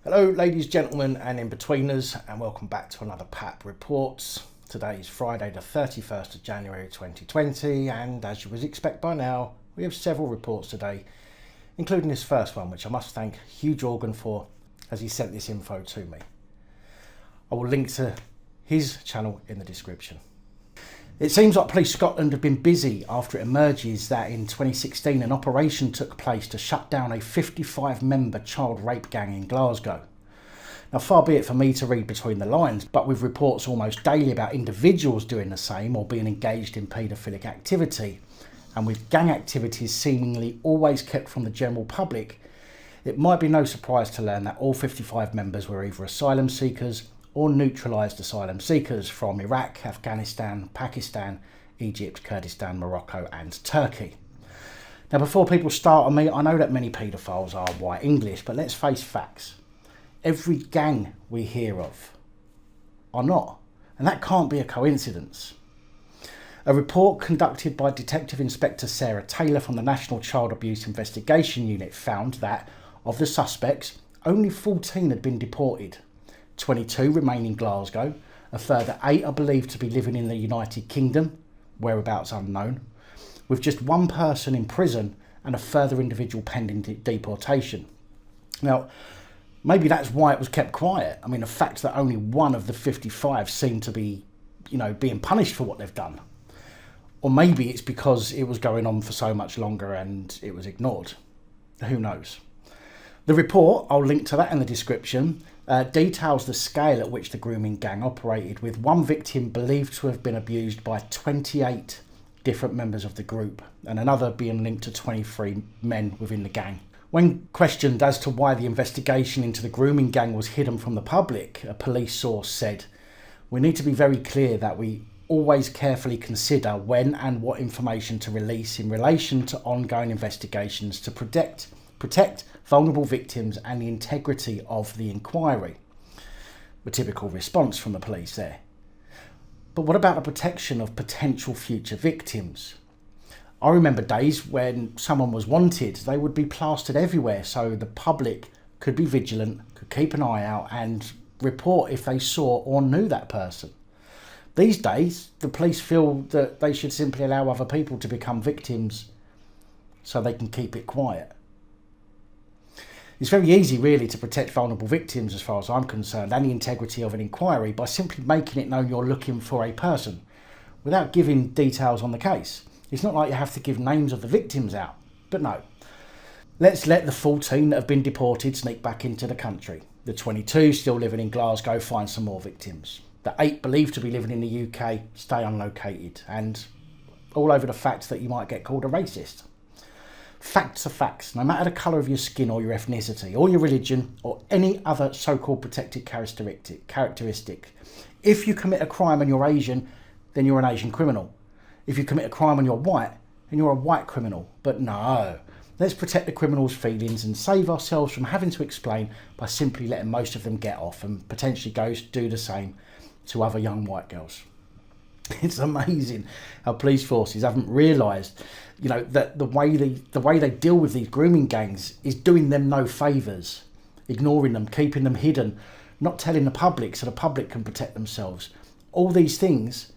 Hello ladies, gentlemen and in-betweeners, and welcome back to another PAP Reports. Today is Friday the 31st of January 2020, and as you would expect by now, we have several reports today, including this first one, which I must thank Hugh Jorgan for, as he sent this info to me. I will link to his channel in the description. It seems like Police Scotland have been busy after it emerges that in 2016 an operation took place to shut down a 55-member child rape gang in Glasgow. Now, far be it for me to read between the lines, but with reports almost daily about individuals doing the same or being engaged in paedophilic activity, and with gang activities seemingly always kept from the general public, it might be no surprise to learn that all 55 members were either asylum seekers or neutralised asylum seekers from Iraq, Afghanistan, Pakistan, Egypt, Kurdistan, Morocco and Turkey. Now, before people start on me, I know that many paedophiles are white English, but let's face facts. Every gang we hear of are not, and that can't be a coincidence. A report conducted by Detective Inspector Sarah Taylor from the National Child Abuse Investigation Unit found that, of the suspects, only 14 had been deported. 22 remain in Glasgow, a further 8 are believed to be living in the United Kingdom, whereabouts unknown, with just one person in prison and a further individual pending deportation. Now, maybe that's why it was kept quiet. I mean, the fact that only one of the 55 seemed to be, being punished for what they've done. Or maybe it's because it was going on for so much longer and it was ignored. Who knows? The report, I'll link to that in the description, details the scale at which the grooming gang operated, with one victim believed to have been abused by 28 different members of the group, and another being linked to 23 men within the gang. When questioned as to why the investigation into the grooming gang was hidden from the public, a police source said, "We need to be very clear that we always carefully consider when and what information to release in relation to ongoing investigations to protect vulnerable victims and the integrity of the inquiry." A typical response from the police there. But what about the protection of potential future victims? I remember days when someone was wanted, they would be plastered everywhere so the public could be vigilant, could keep an eye out and report if they saw or knew that person. These days, the police feel that they should simply allow other people to become victims so they can keep it quiet. It's very easy really to protect vulnerable victims as far as I'm concerned, and the integrity of an inquiry, by simply making it known you're looking for a person without giving details on the case. It's not like you have to give names of the victims out, but no. Let's let the 14 that have been deported sneak back into the country. The 22 still living in Glasgow find some more victims. The 8 believed to be living in the UK stay unlocated, and all over the fact that you might get called a racist. Facts are facts, no matter the colour of your skin or your ethnicity or your religion or any other so-called protected characteristic. If you commit a crime and you're Asian, then you're an Asian criminal. If you commit a crime and you're white, then you're a white criminal. But no, let's protect the criminals' feelings and save ourselves from having to explain by simply letting most of them get off and potentially do the same to other young white girls. It's amazing how police forces haven't realised, that the way they deal with these grooming gangs is doing them no favours, ignoring them, keeping them hidden, not telling the public so the public can protect themselves. All these things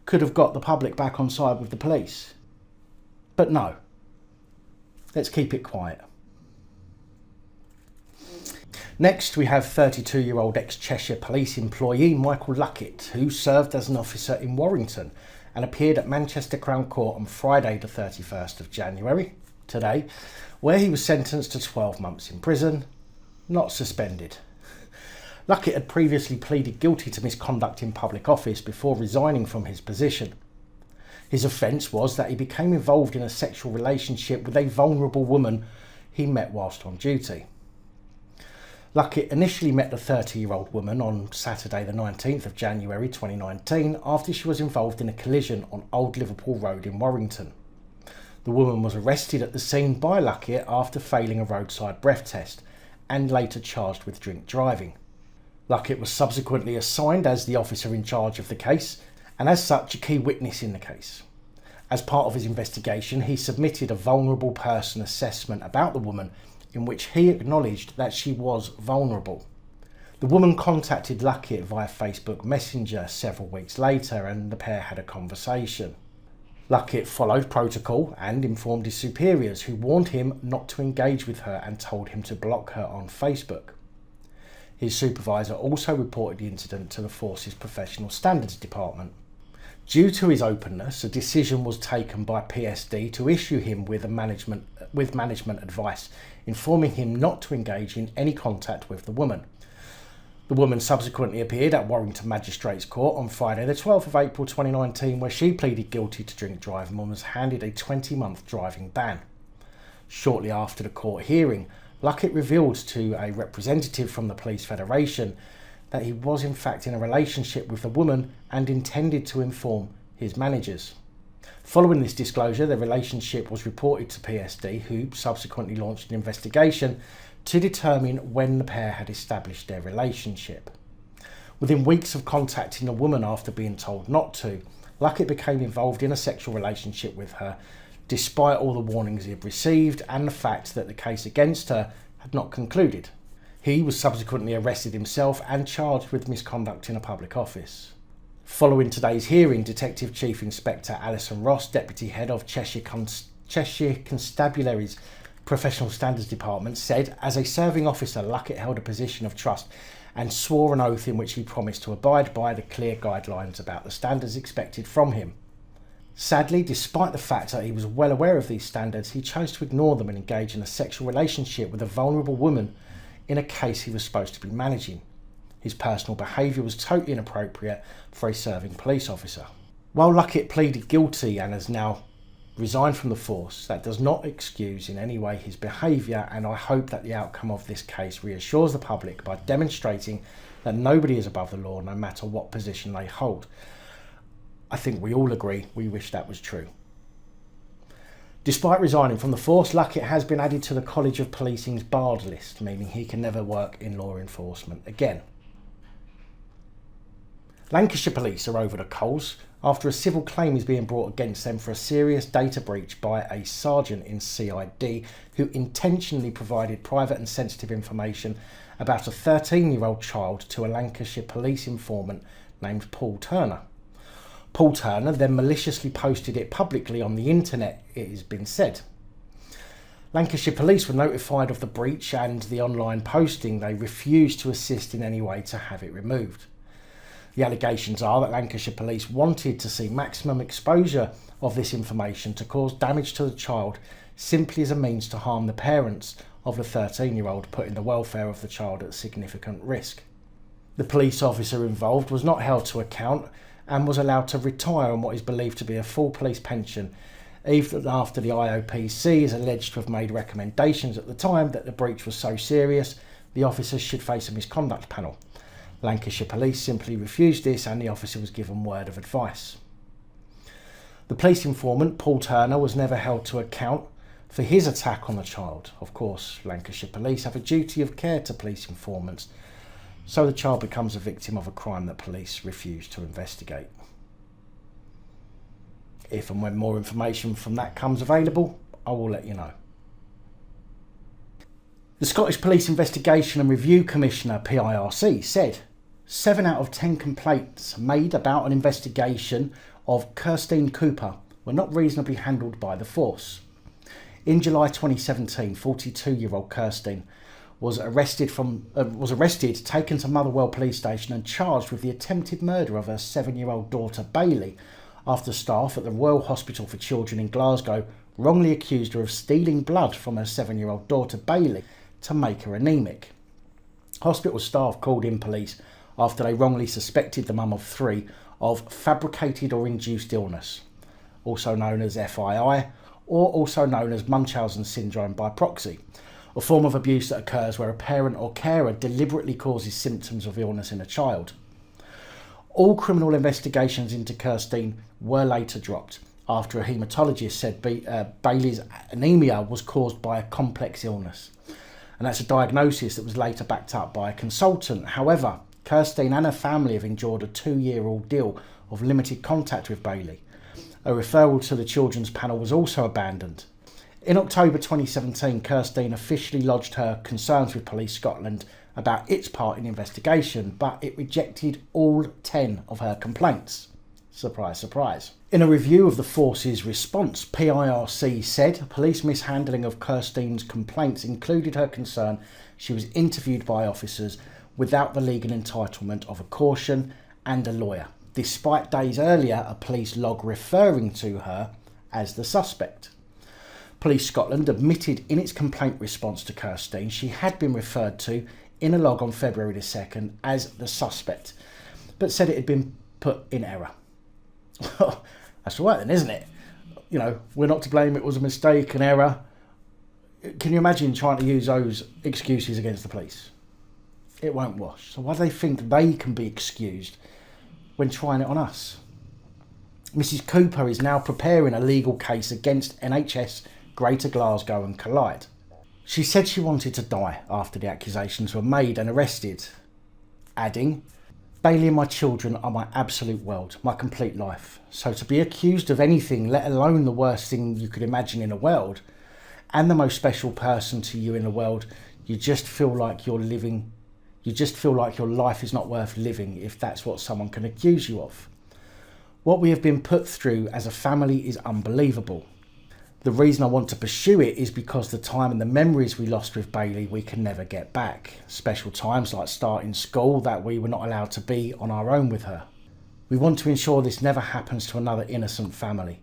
could have got the public back on side with the police. But no, let's keep it quiet. Next, we have 32-year-old ex-Cheshire Police employee Michael Luckett, who served as an officer in Warrington and appeared at Manchester Crown Court on Friday the 31st of January, today, where he was sentenced to 12 months in prison, not suspended. Luckett had previously pleaded guilty to misconduct in public office before resigning from his position. His offence was that he became involved in a sexual relationship with a vulnerable woman he met whilst on duty. Luckett initially met the 30-year-old woman on Saturday the 19th of January 2019 after she was involved in a collision on Old Liverpool Road in Warrington. The woman was arrested at the scene by Luckett after failing a roadside breath test and later charged with drink driving. Luckett was subsequently assigned as the officer in charge of the case and as such a key witness in the case. As part of his investigation, he submitted a vulnerable person assessment about the woman in which he acknowledged that she was vulnerable. The woman contacted Luckett via Facebook Messenger several weeks later, and the pair had a conversation. Luckett followed protocol and informed his superiors, who warned him not to engage with her and told him to block her on Facebook. His supervisor also reported the incident to the Force's Professional Standards Department. Due to his openness, a decision was taken by PSD to issue him with management advice, informing him not to engage in any contact with the woman. The woman subsequently appeared at Warrington Magistrates Court on Friday the 12th of April 2019, where she pleaded guilty to drink driving and was handed a 20-month driving ban. Shortly after the court hearing, Luckett revealed to a representative from the Police Federation that he was in fact in a relationship with the woman and intended to inform his managers. Following this disclosure, the relationship was reported to PSD, who subsequently launched an investigation to determine when the pair had established their relationship. Within weeks of contacting the woman after being told not to, Luckett became involved in a sexual relationship with her, despite all the warnings he had received and the fact that the case against her had not concluded. He was subsequently arrested himself and charged with misconduct in a public office. Following today's hearing, Detective Chief Inspector Alison Ross, Deputy Head of Cheshire Constabulary's Professional Standards Department, said, as a serving officer, Luckett held a position of trust and swore an oath in which he promised to abide by the clear guidelines about the standards expected from him. Sadly, despite the fact that he was well aware of these standards, he chose to ignore them and engage in a sexual relationship with a vulnerable woman in a case he was supposed to be managing. His personal behaviour was totally inappropriate for a serving police officer. While Luckett pleaded guilty and has now resigned from the force, that does not excuse in any way his behaviour, and I hope that the outcome of this case reassures the public by demonstrating that nobody is above the law, no matter what position they hold. I think we all agree we wish that was true. Despite resigning from the force, Luckett has been added to the College of Policing's barred list, meaning he can never work in law enforcement again. Lancashire Police are over the coals after a civil claim is being brought against them for a serious data breach by a sergeant in CID who intentionally provided private and sensitive information about a 13-year-old child to a Lancashire Police informant named Paul Turner. Paul Turner then maliciously posted it publicly on the internet, it has been said. Lancashire Police were notified of the breach and the online posting. They refused to assist in any way to have it removed. The allegations are that Lancashire Police wanted to see maximum exposure of this information to cause damage to the child, simply as a means to harm the parents of the 13-year-old, putting the welfare of the child at significant risk. The police officer involved was not held to account and was allowed to retire on what is believed to be a full police pension, even after the IOPC is alleged to have made recommendations at the time that the breach was so serious the officers should face a misconduct panel. Lancashire Police simply refused this and the officer was given word of advice. The police informant, Paul Turner, was never held to account for his attack on the child. Of course, Lancashire Police have a duty of care to police informants, so the child becomes a victim of a crime that police refuse to investigate. If and when more information from that comes available, I will let you know. The Scottish Police Investigation and Review Commissioner, PIRC, said 7 out of 10 complaints made about an investigation of Kirstine Cooper were not reasonably handled by the force. In July 2017, 42-year-old Kirstine was arrested, taken to Motherwell Police Station and charged with the attempted murder of her 7-year-old daughter Bailey after staff at the Royal Hospital for Children in Glasgow wrongly accused her of stealing blood from her 7-year-old daughter Bailey to make her anaemic. Hospital staff called in police after they wrongly suspected the mum of 3 of fabricated or induced illness, also known as FII, or also known as Munchausen syndrome by proxy, a form of abuse that occurs where a parent or carer deliberately causes symptoms of illness in a child. All criminal investigations into Kirstine were later dropped after a haematologist said Bailey's anaemia was caused by a complex illness, and that's a diagnosis that was later backed up by a consultant. However, Kirstine and her family have endured a 2-year ordeal of limited contact with Bailey. A referral to the children's panel was also abandoned. In October 2017, Kirstine officially lodged her concerns with Police Scotland about its part in the investigation, but it rejected all 10 of her complaints. Surprise, surprise. In a review of the force's response, PIRC said police mishandling of Kirstine's complaints included her concern she was interviewed by officers without the legal entitlement of a caution and a lawyer, despite days earlier a police log referring to her as the suspect. Police Scotland admitted in its complaint response to Kirstine she had been referred to in a log on February the 2nd as the suspect, but said it had been put in error. That's all right then, isn't it? You know, we're not to blame, it was a mistake, an error. Can you imagine trying to use those excuses against the police? It won't wash. So why do they think they can be excused when trying it on us? Mrs Cooper is now preparing a legal case against NHS Greater Glasgow and Collide. She said she wanted to die after the accusations were made and arrested, adding, "Bailey and my children are my absolute world, my complete life. So to be accused of anything, let alone the worst thing you could imagine in the world, and the most special person to you in the world, you just feel like your life is not worth living if that's what someone can accuse you of. What we have been put through as a family is unbelievable. The reason I want to pursue it is because the time and the memories we lost with Bailey we can never get back. Special times like starting school that we were not allowed to be on our own with her. We want to ensure this never happens to another innocent family.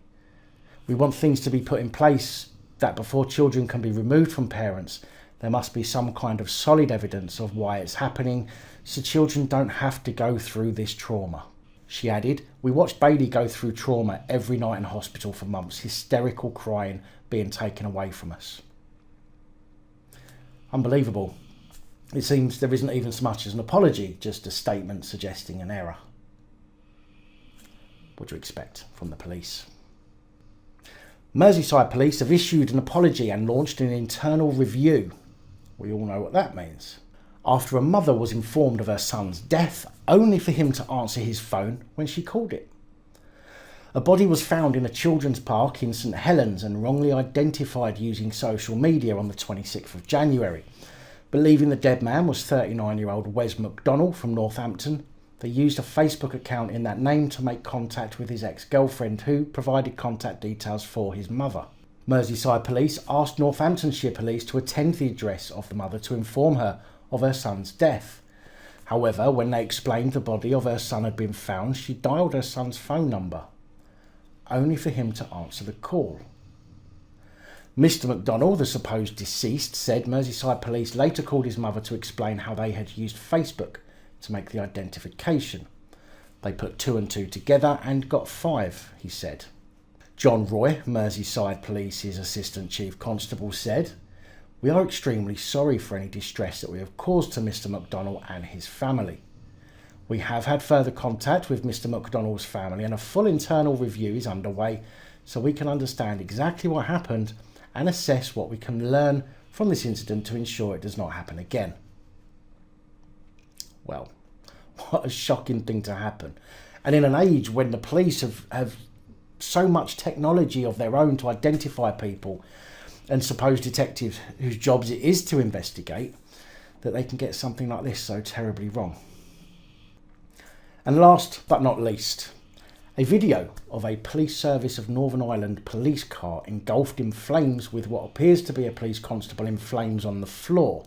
We want things to be put in place that before children can be removed from parents, there must be some kind of solid evidence of why it's happening so children don't have to go through this trauma." She added, "We watched Bailey go through trauma every night in hospital for months, hysterical crying being taken away from us." Unbelievable. It seems there isn't even so much as an apology, just a statement suggesting an error. What do you expect from the police? Merseyside Police have issued an apology and launched an internal review. We all know what that means. After a mother was informed of her son's death, only for him to answer his phone when she called it. A body was found in a children's park in St Helens and wrongly identified using social media on the 26th of January. Believing the dead man was 39-year-old Wes McDonnell from Northampton, they used a Facebook account in that name to make contact with his ex-girlfriend, who provided contact details for his mother. Merseyside Police asked Northamptonshire Police to attend the address of the mother to inform her of her son's death. However, when they explained the body of her son had been found, she dialed her son's phone number, only for him to answer the call. Mr McDonnell, the supposed deceased, said Merseyside Police later called his mother to explain how they had used Facebook to make the identification. They put 2 and 2 together and got 5, he said. John Roy, Merseyside Police's Assistant Chief Constable, said, "We are extremely sorry for any distress that we have caused to Mr McDonnell and his family. We have had further contact with Mr McDonnell's family and a full internal review is underway so we can understand exactly what happened and assess what we can learn from this incident to ensure it does not happen again." Well, what a shocking thing to happen. And in an age when the police have so much technology of their own to identify people and supposed detectives whose jobs it is to investigate, that they can get something like this so terribly wrong. And last but not least, a video of a Police Service of Northern Ireland police car engulfed in flames with what appears to be a police constable in flames on the floor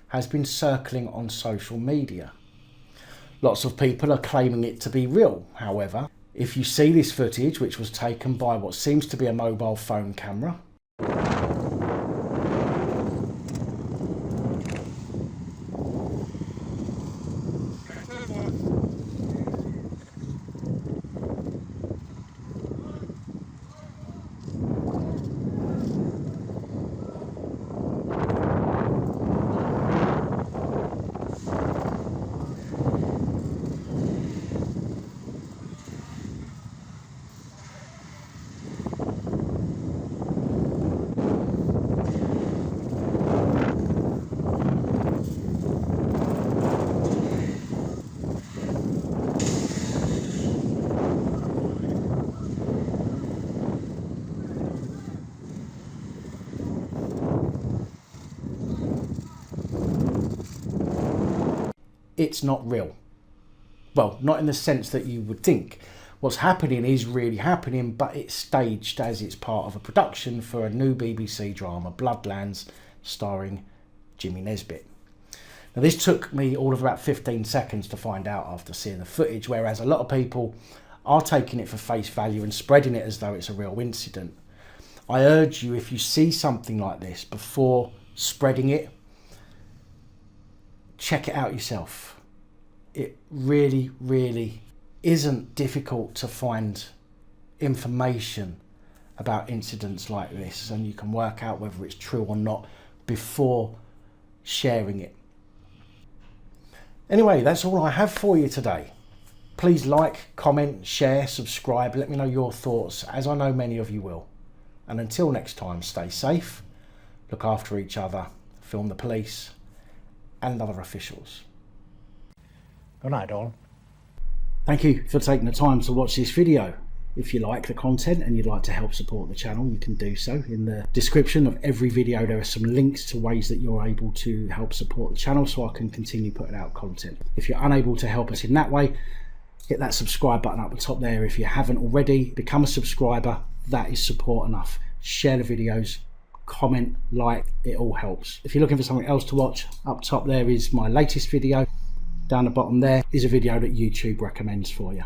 has been circling on social media. Lots of people are claiming it to be real. However, if you see this footage, which was taken by what seems to be a mobile phone camera, it's not real. Well, not in the sense that you would think. What's happening is really happening, but it's staged as it's part of a production for a new BBC drama, Bloodlands, starring Jimmy Nesbitt. Now, this took me all of about 15 seconds to find out after seeing the footage, whereas a lot of people are taking it for face value and spreading it as though it's a real incident. I urge you, if you see something like this, before spreading it, check it out yourself. It really, really isn't difficult to find information about incidents like this, and you can work out whether it's true or not before sharing it. Anyway, that's all I have for you today. Please like, comment, share, subscribe, let me know your thoughts, as I know many of you will. And until next time, stay safe, look after each other, film the police and other officials. Good night, all. Thank you for taking the time to watch this video. If you like the content and you'd like to help support the channel, you can do so. In the description of every video there are some links to ways that you're able to help support the channel so I can continue putting out content. If you're unable to help us in that way, hit that subscribe button up the top there. If you haven't already, become a subscriber. That is support enough. Share the videos, comment, like, it all helps. If you're looking for something else to watch, up top there is my latest video. Down the bottom there is a video that YouTube recommends for you.